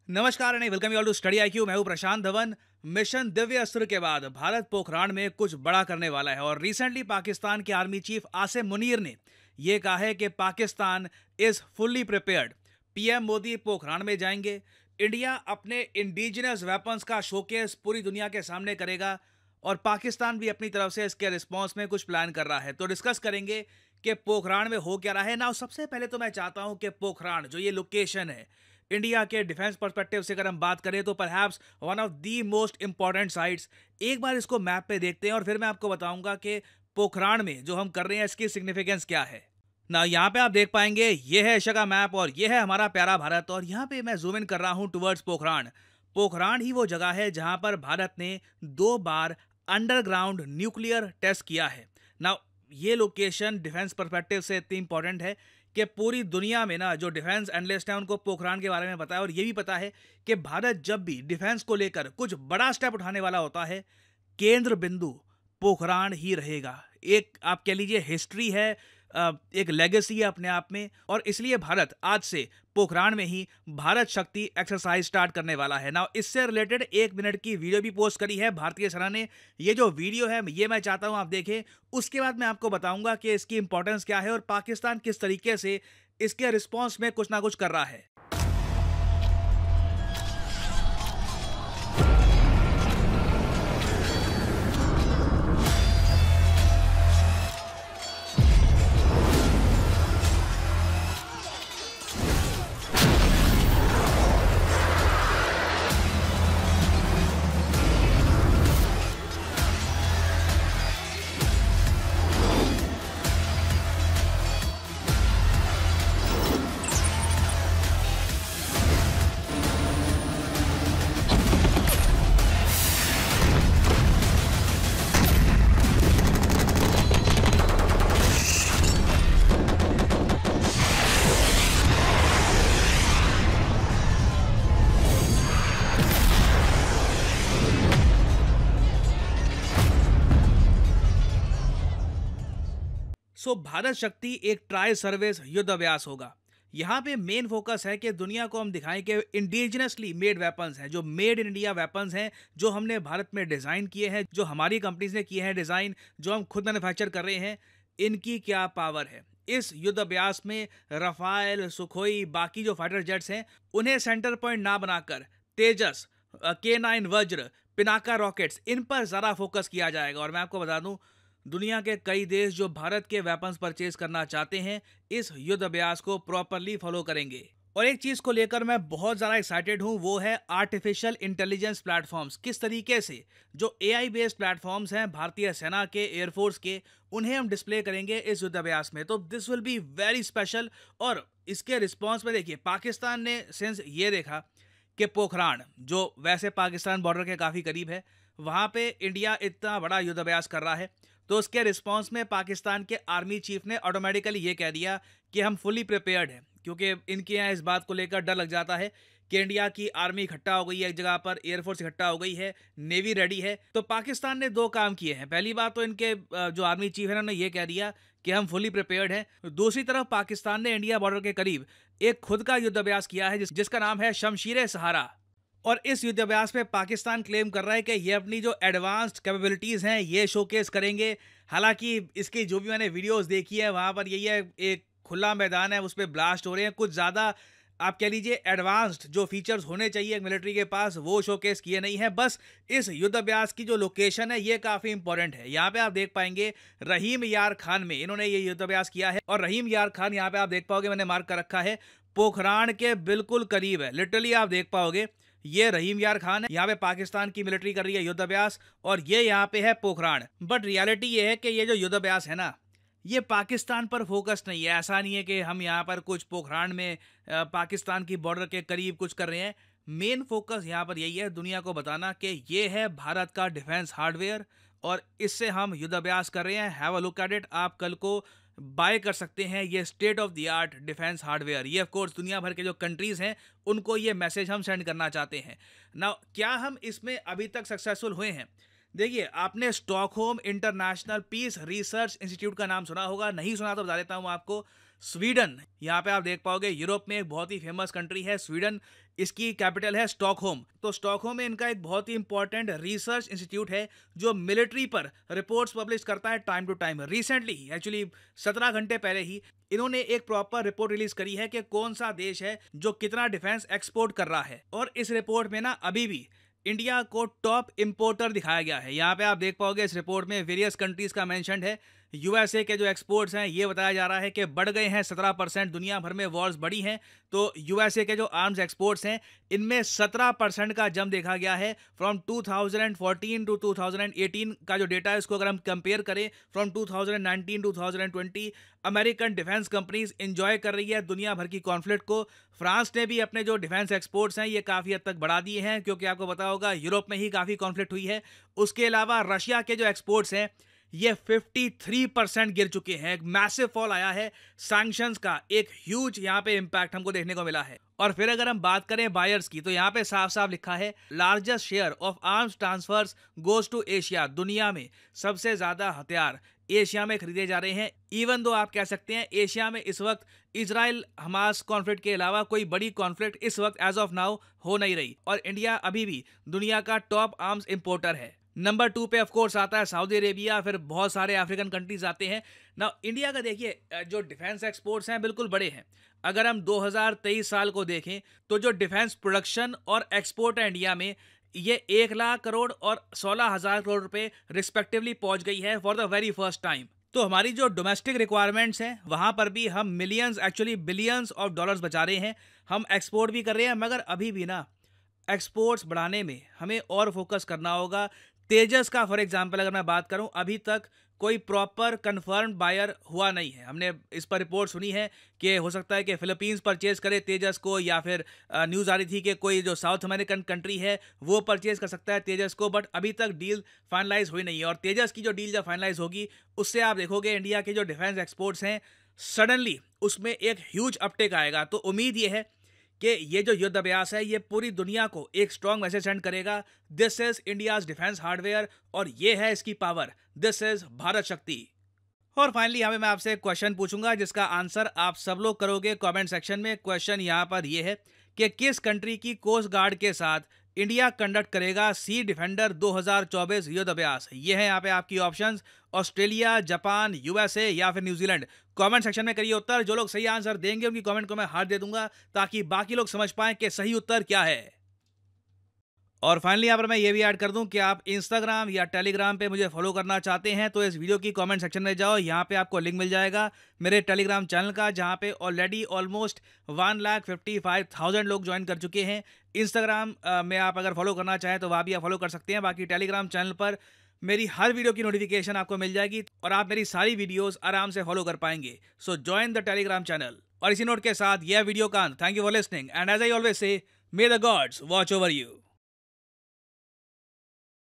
नमस्कार and welcome you all to study IQ. मैं हूं प्रशांत धवन। मिशन दिव्य अस्त्र के बाद भारत पोखराण में कुछ बड़ा करने वाला है और रिसेंटली पाकिस्तान के आर्मी चीफ आसिम मुनीर ने यह कहा है कि Pakistan is fully prepared. PM Modi Pokhran में जाएंगे। इंडिया अपने इंडिजिनस वेपन्स का शोकेस पूरी दुनिया के सामने करेगा और पाकिस्तान भी अपनी तरफ से इसके रिस्पॉन्स में कुछ प्लान कर रहा है। तो डिस्कस करेंगे कि पोखराण में हो क्या रहा है ना। सबसे पहले तो मैं चाहता हूं कि पोखराण जो ये लोकेशन है इंडिया के डिफेंस पर्सपेक्टिव से अगर हम बात करें तो perhaps one of the most important sites. एक बार इसको मैप पे देखते हैं और फिर मैं आपको बताऊंगा कि पोखराण में जो हम कर रहे हैं इसकी सिग्निफिकेंस क्या है ना। यहाँ पे आप देख पाएंगे ये है एशिया का मैप और ये है हमारा प्यारा भारत और यहाँ पे मैं जूम इन कर रहा हूँ टुवर्ड्स पोखराण। पोखराण ही वो जगह है जहाँ पर भारत ने 2 बार अंडरग्राउंड न्यूक्लियर टेस्ट किया है ना। ये लोकेशन डिफेंस पर्सपेक्टिव से इतनी इंपॉर्टेंट है कि पूरी दुनिया में ना जो डिफेंस एनालिस्ट हैं उनको पोखराण के बारे में पता है और ये भी पता है कि भारत जब भी डिफेंस को लेकर कुछ बड़ा स्टेप उठाने वाला होता है केंद्र बिंदु पोखराण ही रहेगा। एक आप कह लीजिए हिस्ट्री है, एक लेगेसी है अपने आप में और इसलिए भारत आज से पोखराण में ही भारत शक्ति एक्सरसाइज स्टार्ट करने वाला है ना। इससे रिलेटेड 1 मिनट की वीडियो भी पोस्ट करी है भारतीय सेना ने। ये जो वीडियो है ये मैं चाहता हूं आप देखें। उसके बाद मैं आपको बताऊंगा कि इसकी इंपॉर्टेंस क्या है और पाकिस्तान किस तरीके से इसके रिस्पॉन्स में कुछ ना कुछ कर रहा है। भारत शक्ति एक ट्राई सर्विस युद्ध अभ्यास होगा। यहाँ पे मेन फोकस है कि दुनिया को हम दिखाएं कि इंडिजिनसली मेड वेपन्स हैं, जो मेड इन इंडिया वेपन्स हैं, जो हमने भारत में डिज़ाइन किए हैं, जो हमारी कंपनीज ने किए हैं डिज़ाइन, जो हम खुद मैन्युफैक्चर कर रहे हैं, इनकी क्या पावर है। इस युद्ध अभ्यास में रफाल, सुखोई, बाकी जो फाइटर जेट्स हैं उन्हें सेंटर पॉइंट ना बनाकर तेजस, K9 वज्र, पिनाका रॉकेट्स, इन पर ज़्यादा फोकस किया जाएगा। और मैं आपको बता दूं दुनिया के कई देश जो भारत के वेपन्स परचेज करना चाहते हैं इस युद्ध अभ्यास को प्रॉपरली फॉलो करेंगे। और एक चीज को लेकर मैं बहुत ज्यादा एक्साइटेड हूं, वो है आर्टिफिशियल इंटेलिजेंस प्लेटफॉर्म्स। किस तरीके से जो AI बेस्ड प्लेटफॉर्म्स हैं भारतीय सेना के, एयरफोर्स के, उन्हें हम डिस्प्ले करेंगे इस युद्ध अभ्यास में। तो this will be very special. और इसके रिस्पॉन्स में देखिए पाकिस्तान ने सिंस ये देखा कि पोखराण जो वैसे पाकिस्तान बॉर्डर के काफ़ी करीब है, वहाँ पे इंडिया इतना बड़ा युद्ध अभ्यास कर रहा है, तो उसके रिस्पांस में पाकिस्तान के आर्मी चीफ ने ऑटोमेटिकली ये कह दिया कि हम फुली प्रिपेयर्ड हैं। क्योंकि इनके यहाँ इस बात को लेकर डर लग जाता है कि इंडिया की आर्मी इकट्ठा हो गई है एक जगह पर, एयरफोर्स इकट्ठा हो गई है, नेवी रेडी है। तो पाकिस्तान ने 2 काम किए हैं। पहली बात तो इनके जो आर्मी चीफ है उन्होंने ये कह दिया कि हम फुली प्रिपेयर्ड हैं। दूसरी तरफ पाकिस्तान ने इंडिया बॉर्डर के करीब एक खुद का युद्ध अभ्यास किया है जिसका नाम है शमशीर सहारा। और इस युद्ध अभ्यास में पाकिस्तान क्लेम कर रहा है कि ये अपनी जो एडवांस्ड कैपेबिलिटीज़ हैं ये शोकेस करेंगे। हालांकि इसकी जो भी मैंने वीडियोस देखी है वहाँ पर यही है, एक खुला मैदान है, उस पर ब्लास्ट हो रहे हैं। कुछ ज़्यादा आप कह लीजिए एडवांस्ड जो फीचर्स होने चाहिए मिलिट्री के पास वो शोकेस किए नहीं है। बस इस युद्ध अभ्यास की जो लोकेशन है ये काफ़ी इंपॉर्टेंट है। यहाँ पे आप देख पाएंगे रहीम यार खान में इन्होंने ये युद्ध अभ्यास किया है और रहीम यार खान यहाँ पे आप देख पाओगे मैंने मार्क कर रखा है पोखराण के बिल्कुल करीब है। लिटरली आप देख पाओगे ये रहीम यार खान है, यहाँ पे पाकिस्तान की मिलिट्री कर रही है युद्ध अभ्यास और ये यहाँ पे है पोखराण। बट रियलिटी ये है कि ये जो युद्ध अभ्यास है ना ये पाकिस्तान पर फोकस नहीं है। ऐसा नहीं है कि हम यहाँ पर कुछ पोखराण में पाकिस्तान की बॉर्डर के करीब कुछ कर रहे हैं। मेन फोकस यहाँ पर यही है दुनिया को बताना कि ये है भारत का डिफेंस हार्डवेयर और इससे हम युद्ध अभ्यास कर रहे हैं। Have a look at it. आप कल को बाय कर सकते हैं ये state of the art defence hardware. ये ऑफ कोर्स दुनिया भर के जो कंट्रीज़ हैं उनको ये मैसेज हम सेंड करना चाहते हैं ना। क्या हम इसमें अभी तक सक्सेसफुल हुए हैं? देखिए, आपने Stockholm International Peace Research Institute का नाम सुना होगा, नहीं सुना तो बता देता हूँ आपको। स्वीडन, यहाँ पे आप देख पाओगे यूरोप में एक बहुत ही फेमस कंट्री है स्वीडन, इसकी कैपिटल है स्टॉकहोम। तो स्टॉकहोम में इनका एक बहुत ही इंपॉर्टेंट रिसर्च इंस्टीट्यूट है जो मिलिट्री पर रिपोर्ट्स पब्लिश करता है time to time. Recently actually 17 घंटे पहले ही इन्होंने एक प्रॉपर रिपोर्ट रिलीज करी है कि कौन सा देश है जो कितना डिफेंस एक्सपोर्ट कर रहा है। और इस रिपोर्ट में ना अभी भी इंडिया को टॉप इंपोर्टर दिखाया गया है। यहाँ पे आप देख पाओगे इस रिपोर्ट में वेरियस कंट्रीज का मेंशन है। यूएसए के जो एक्सपोर्ट्स हैं ये बताया जा रहा है कि बढ़ गए हैं 17%। दुनिया भर में वॉर्स बढ़ी हैं तो यूएसए के जो आर्म्स एक्सपोर्ट्स हैं इनमें 17% का जंप देखा गया है। फ्रॉम 2014 टू 2018 का जो डेटा है उसको अगर हम कंपेयर करें from 2019 to 2020, American defence companies enjoy कर रही है दुनिया भर की कॉन्फ्लिक्ट को। फ्रांस ने भी अपने जो डिफेंस एक्सपोर्ट्स हैं ये काफ़ी हद तक बढ़ा दिए हैं क्योंकि आपको पता होगा यूरोप में ही काफ़ी कॉन्फ्लिक्ट हुई है। उसके अलावा रशिया के जो एक्सपोर्ट्स हैं ये 53% गिर चुके हैं। एक मैसिव फॉल आया है। सैंक्शंस का एक ह्यूज यहाँ पे इंपैक्ट हमको देखने को मिला है। और फिर अगर हम बात करें बायर्स की तो यहाँ पे साफ साफ लिखा है largest share of arms transfers goes to Asia. दुनिया में सबसे ज्यादा हथियार एशिया में खरीदे जा रहे हैं। इवन दो आप कह सकते हैं एशिया में इस वक्त इजराइल हमास कॉन्फ्लिक्ट के अलावा कोई बड़ी कॉन्फ्लिक्ट इस वक्त एज ऑफ नाउ हो नहीं रही और इंडिया अभी भी दुनिया का टॉप आर्म्स इंपोर्टर है। नंबर 2 पे ऑफ कोर्स आता है सऊदी अरेबिया, फिर बहुत सारे अफ्रीकन कंट्रीज आते हैं ना। इंडिया का देखिए जो डिफेंस एक्सपोर्ट्स हैं बिल्कुल बड़े हैं। अगर हम 2023 साल को देखें तो जो डिफेंस प्रोडक्शन और एक्सपोर्ट है इंडिया में ये 1 लाख करोड़ और 16,000 करोड़ रुपए रिस्पेक्टिवली पहुंच गई है for the very first time. तो हमारी जो डोमेस्टिक रिक्वायरमेंट्स हैं वहां पर भी हम millions actually billions of dollars बचा रहे हैं। हम एक्सपोर्ट भी कर रहे हैं मगर अभी भी ना एक्सपोर्ट्स बढ़ाने में हमें और फोकस करना होगा। तेजस का फॉर एग्जांपल अगर मैं बात करूं अभी तक कोई प्रॉपर कंफर्म्ड बायर हुआ नहीं है। हमने इस पर रिपोर्ट सुनी है कि हो सकता है कि फिलीपींस परचेज करे तेजस को या फिर न्यूज़ आ रही थी कि कोई जो साउथ अमेरिकन कंट्री है वो परचेज कर सकता है तेजस को, बट अभी तक डील फाइनलाइज हुई नहीं है। और तेजस की जो डील जब फाइनलाइज होगी उससे आप देखोगे इंडिया के जो डिफेंस एक्सपोर्ट्स हैं सडनली उसमें एक ह्यूज अपटेक आएगा। तो उम्मीद ये है कि ये जो युद्ध अभ्यास है ये पूरी दुनिया को एक स्ट्रॉन्ग मैसेज सेंड करेगा। This is India's defence hardware और ये है इसकी पावर। दिस इज भारत शक्ति। और फाइनली यहाँ पे मैं आपसे एक क्वेश्चन पूछूंगा जिसका आंसर आप सब लोग करोगे कमेंट सेक्शन में। क्वेश्चन यहाँ पर ये है कि किस कंट्री की कोस्ट गार्ड के साथ इंडिया कंडक्ट करेगा सी डिफेंडर 2024 युद्ध अभ्यास। ये है यहाँ पे आपकी ऑप्शंस, ऑस्ट्रेलिया, जापान, यूएसए या फिर न्यूजीलैंड। कमेंट सेक्शन में करिए उत्तर। जो लोग सही आंसर देंगे उनकी कमेंट को मैं हार्ट दे दूंगा ताकि बाकी लोग समझ पाएं कि सही उत्तर क्या है। और फाइनली यहाँ पर मैं ये भी ऐड कर दूं कि आप इंस्टाग्राम या टेलीग्राम पे मुझे फॉलो करना चाहते हैं तो इस वीडियो की कमेंट सेक्शन में जाओ, यहाँ पे आपको लिंक मिल जाएगा मेरे टेलीग्राम चैनल का जहाँ पे ऑलरेडी ऑलमोस्ट 1,55,000 लोग ज्वाइन कर चुके हैं। इंस्टाग्राम में आप अगर फॉलो करना चाहें तो वहाँ भी आप फॉलो कर सकते हैं। बाकी टेलीग्राम चैनल पर मेरी हर वीडियो की नोटिफिकेशन आपको मिल जाएगी और आप मेरी सारी वीडियोस आराम से फॉलो कर पाएंगे। So join the Telegram channel. और इसी नोट के साथ यह वीडियो का thank you for listening and as I always say may the gods watch over you.